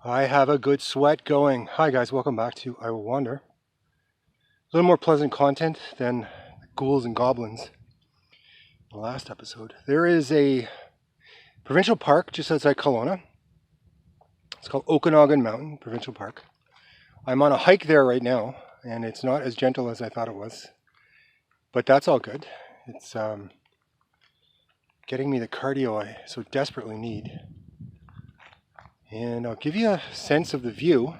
I have a good sweat going. Hi guys, welcome back to I Will Wander. A little more pleasant content than ghouls and goblins in the last episode. There is a provincial park just outside Kelowna. It's called Okanagan Mountain Provincial Park. I'm on a hike there right now, and it's not as gentle as I thought it was. But that's all good. It's getting me the cardio I so desperately need. And I'll give you a sense of the view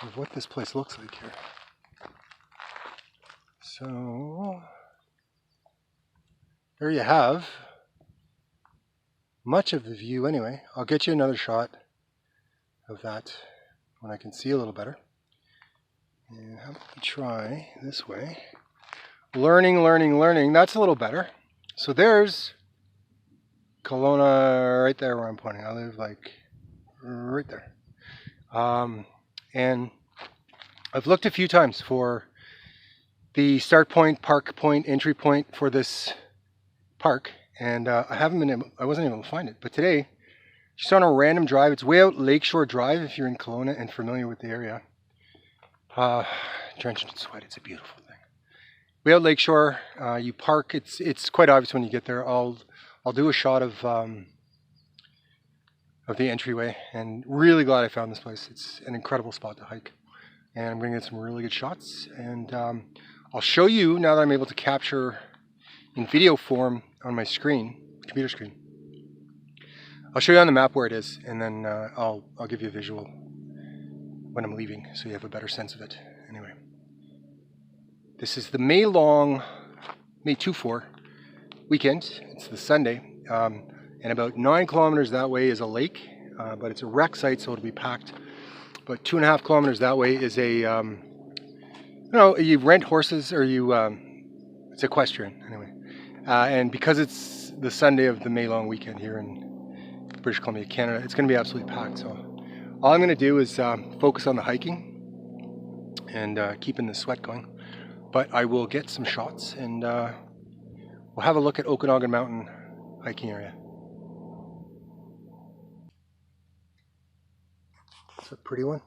of what this place looks like here. So, there you have much of the view anyway. I'll get you another shot of that when I can see a little better. And how about we try this way? Learning. That's a little better. So there's Kelowna right there where I'm pointing. I live like right there. And I've looked a few times for the start point, park point, entry point for this park, and I wasn't able to find it. But today, just on a random drive, it's way out Lakeshore Drive if you're in Kelowna and familiar with the area. Drenched in sweat, it's a beautiful thing. Way out Lakeshore, you park. It's quite obvious when you get there. I'll do a shot of the entryway, and really glad I found this place. It's an incredible spot to hike, and I'm going to get some really good shots. And I'll show you now that I'm able to capture in video form on my screen, computer screen. I'll show you on the map where it is, and then I'll give you a visual when I'm leaving, so you have a better sense of it. Anyway, this is the May 2-4 weekend. It's the Sunday, and about 9 kilometers that way is a lake, but it's a rec site, so it'll be packed. But 2.5 kilometers that way is a, you rent horses, or it's equestrian anyway. And because it's the Sunday of the May long weekend here in British Columbia, Canada, it's going to be absolutely packed. So all I'm going to do is focus on the hiking and keeping the sweat going. But I will get some shots, and we'll have a look at Okanagan Mountain hiking area. It's a pretty one.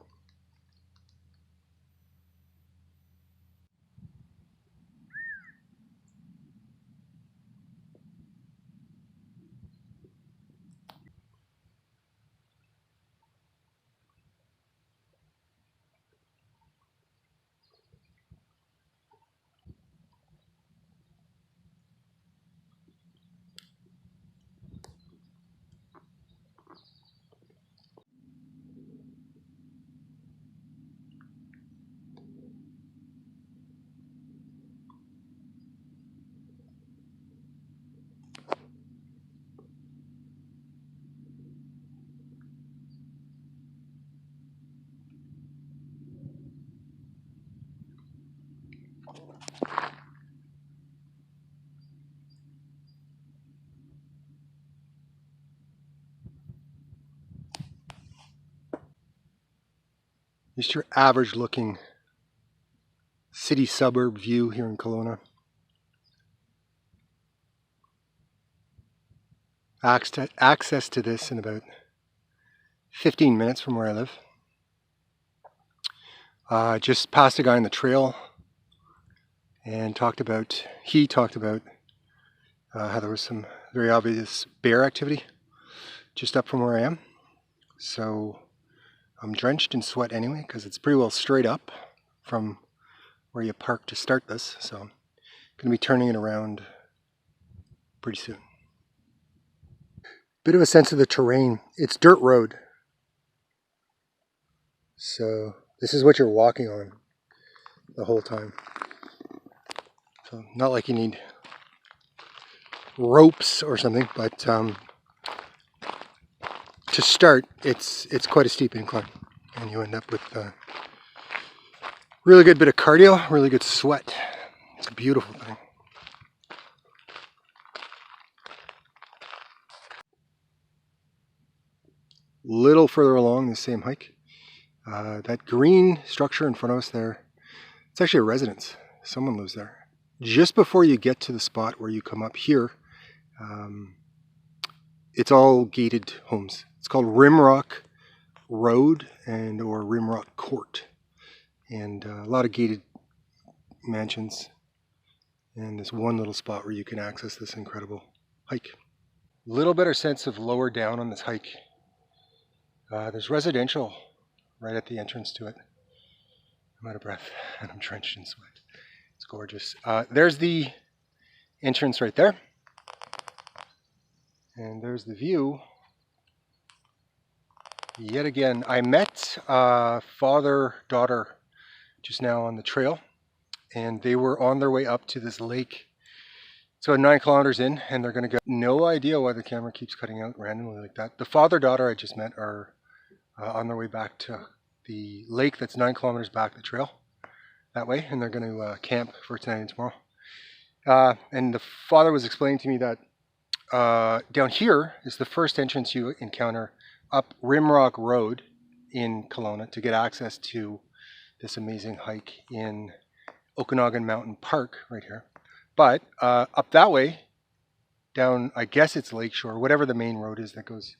Just your average looking city suburb view here in Kelowna. Access to this in about 15 minutes from where I live. Just passed a guy on the trail and he talked about how there was some very obvious bear activity just up from where I am. So I'm drenched in sweat anyway, because it's pretty well straight up from where you park to start this. So I'm going to be turning it around pretty soon. Bit of a sense of the terrain. It's dirt road. So this is what you're walking on the whole time. So not like you need ropes or something, but to start, it's quite a steep incline, and you end up with a really good bit of cardio, really good sweat. It's a beautiful thing. Little further along the same hike, that green structure in front of us there, it's actually a residence. Someone lives there. Just before you get to the spot where you come up here, it's all gated homes. It's called Rimrock Road and or Rimrock Court, and a lot of gated mansions, and this one little spot where you can access this incredible hike. Little better sense of lower down on this hike. There's residential right at the entrance to it. I'm out of breath and I'm drenched in sweat. It's gorgeous. There's the entrance right there. And there's the view. Yet again, I met father-daughter just now on the trail, and they were on their way up to this lake. So 9 kilometers in, and they're going to go. No idea why the camera keeps cutting out randomly like that. The father-daughter I just met are on their way back to the lake that's 9 kilometers back the trail that way, and they're going to camp for tonight and tomorrow. And the father was explaining to me that down here is the first entrance you encounter up Rimrock Road in Kelowna to get access to this amazing hike in Okanagan Mountain Park right here. But up that way, down, I guess it's Lakeshore, whatever the main road is that goes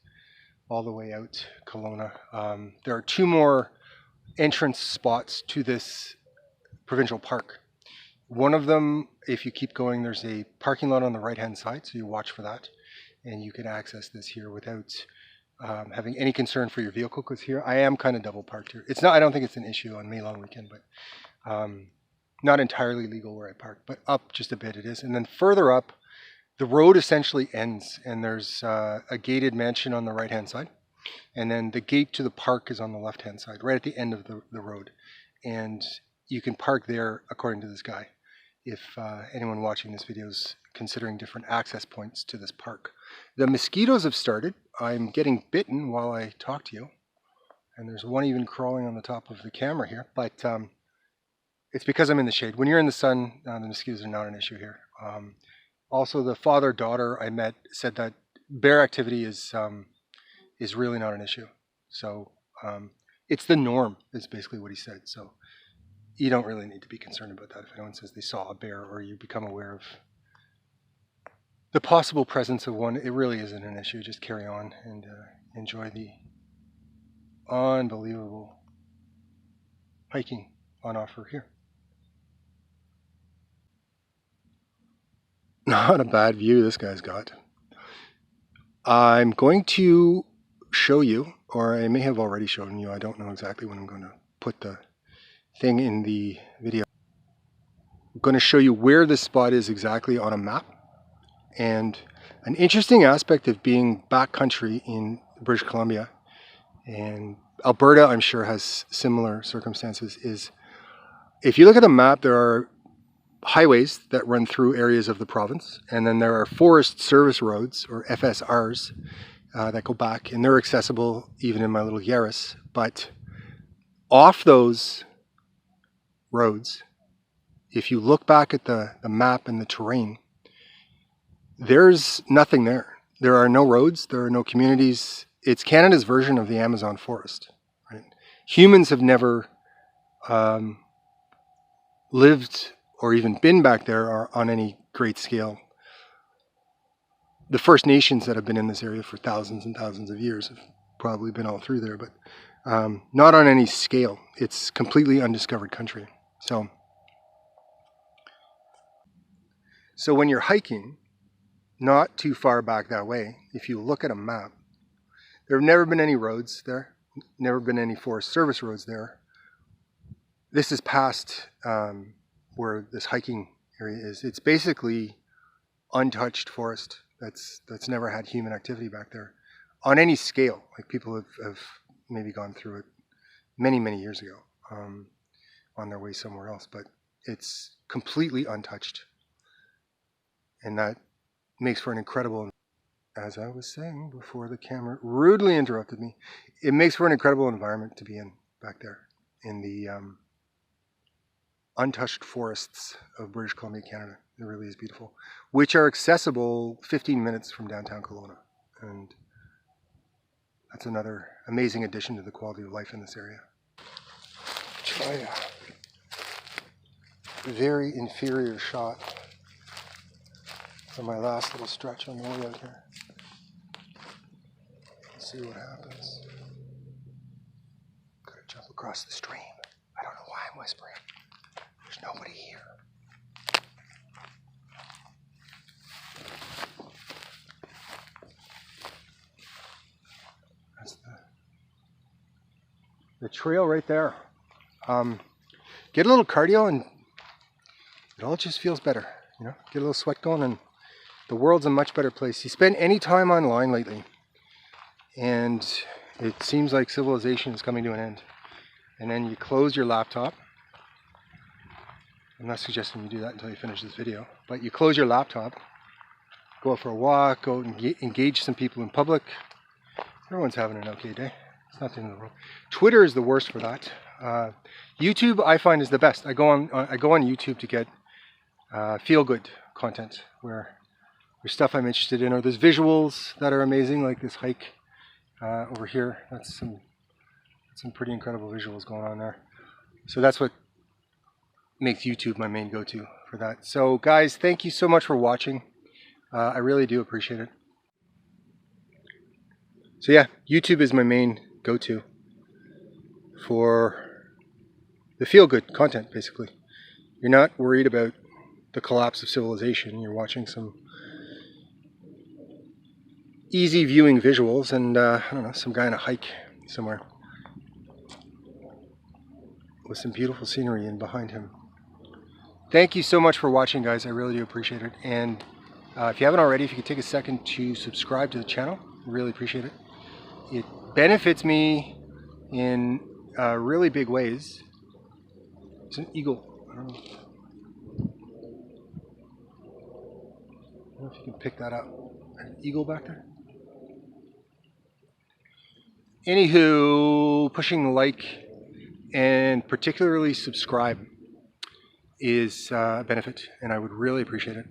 all the way out Kelowna. There are 2 more entrance spots to this provincial park. One of them, if you keep going, there's a parking lot on the right-hand side, so you watch for that, and you can access this here without having any concern for your vehicle, because here I am kind of double parked here. It's not, I don't think it's an issue on May long weekend, but not entirely legal where I park, but up just a bit it is. And then further up, the road essentially ends, and there's a gated mansion on the right-hand side, and then the gate to the park is on the left-hand side, right at the end of the road. And you can park there, according to this guy, if anyone watching this video is considering different access points to this park. The mosquitoes have started. I'm getting bitten while I talk to you, and there's one even crawling on the top of the camera here, but it's because I'm in the shade. When you're in the sun, the mosquitoes are not an issue here. Also, the father-daughter I met said that bear activity is really not an issue. So it's the norm, is basically what he said. So you don't really need to be concerned about that if anyone says they saw a bear or you become aware of the possible presence of one. It really isn't an issue. Just carry on and enjoy the unbelievable hiking on offer here. Not a bad view this guy's got. I'm going to show you, or I may have already shown you, I don't know exactly when I'm going to put the thing in the video. I'm going to show you where this spot is exactly on a map. And an interesting aspect of being backcountry in British Columbia, and Alberta I'm sure has similar circumstances, is if you look at the map, there are highways that run through areas of the province, and then there are forest service roads, or FSRs, that go back, and they're accessible even in my little Yaris. But off those roads, if you look back at the map and the terrain, there's nothing there. There are no roads, there are no communities. It's Canada's version of the Amazon forest. Right? Humans have never lived or even been back there on any great scale. The First Nations that have been in this area for thousands and thousands of years have probably been all through there, but not on any scale. It's completely undiscovered country. So when you're hiking, not too far back that way, if you look at a map, there have never been any roads there, never been any forest service roads there. This is past where this hiking area is. It's basically untouched forest that's never had human activity back there on any scale. Like people have maybe gone through it many, many years ago on their way somewhere else, but it's completely untouched. And that makes for an incredible, as I was saying before the camera rudely interrupted me, it makes for an incredible environment to be in back there in the untouched forests of British Columbia, Canada. It really is beautiful, which are accessible 15 minutes from downtown Kelowna. And that's another amazing addition to the quality of life in this area. Try a very inferior shot for my last little stretch on the way out here. Let's see what happens. Jump across the stream. I don't know why I'm whispering. There's nobody here. That's the trail right there. Get a little cardio and it all just feels better. You know, get a little sweat going and the world's a much better place. You spend any time online lately and it seems like civilization is coming to an end. And then you close your laptop. I'm not suggesting you do that until you finish this video, but you close your laptop, go out for a walk, go and engage some people in public. Everyone's having an okay day. It's not the end of the world. Twitter is the worst for that. YouTube I find is the best. I go on YouTube to get feel-good content where there's stuff I'm interested in, or there's visuals that are amazing, like this hike over here. That's some pretty incredible visuals going on there. So that's what makes YouTube my main go-to for that. So guys, thank you so much for watching. I really do appreciate it. So yeah, YouTube is my main go-to for the feel-good content, basically. You're not worried about the collapse of civilization. You're watching some easy viewing visuals and I don't know, some guy on a hike somewhere with some beautiful scenery in behind him. Thank you so much for watching, guys. I really do appreciate it. And if you haven't already, if you could take a second to subscribe to the channel, I really appreciate it. It benefits me in really big ways. It's an eagle. I don't know if you can pick that up. An eagle back there. Anywho, pushing the like and particularly subscribe is a benefit, and I would really appreciate it.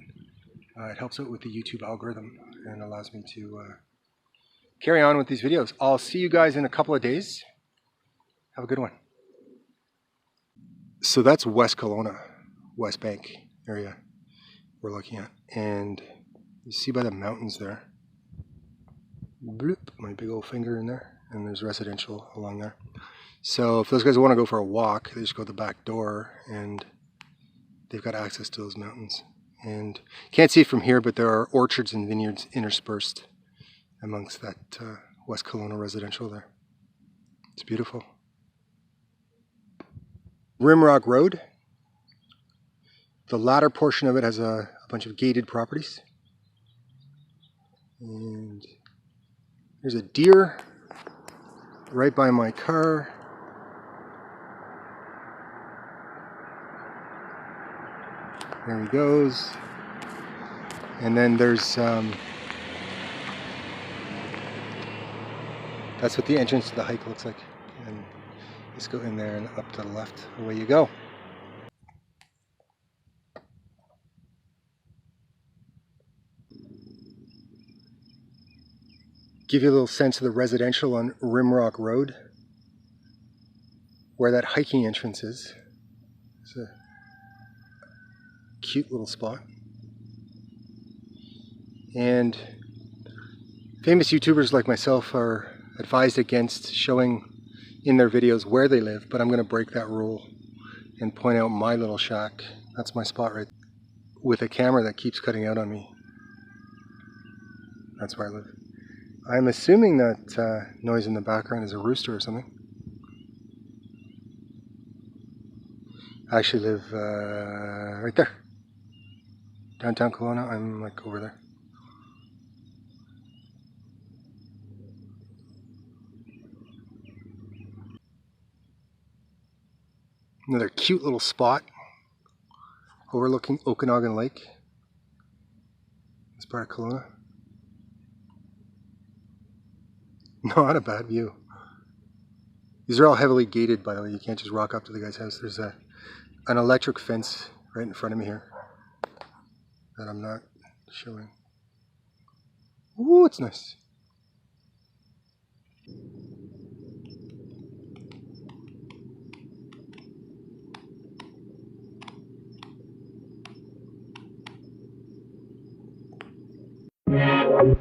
It helps out with the YouTube algorithm and allows me to carry on with these videos. I'll see you guys in a couple of days. Have a good one. So that's West Kelowna, West Bank area we're looking at. And you see by the mountains there, bloop, my big old finger in there, and there's residential along there. So if those guys want to go for a walk, they just go to the back door and they've got access to those mountains. And can't see it from here, but there are orchards and vineyards interspersed amongst that West Kelowna residential there. It's beautiful. Rimrock Road. The latter portion of it has a bunch of gated properties. And there's a deer right by my car. There he goes. And then there's that's what the entrance to the hike looks like. And just go in there and up to the left. Away you go. Give you a little sense of the residential on Rimrock Road, where that hiking entrance is. It's a cute little spot. And famous YouTubers like myself are advised against showing in their videos where they live, but I'm going to break that rule and point out my little shack. That's my spot right there, with a camera that keeps cutting out on me. That's where I live. I'm assuming that noise in the background is a rooster or something. I actually live right there. Downtown Kelowna, I'm like over there. Another cute little spot overlooking Okanagan Lake. This part of Kelowna. Not a bad view. These are all heavily gated, by the way. You can't just rock up to the guy's house. There's an electric fence right in front of me here that I'm not showing. Ooh, it's nice. Yeah.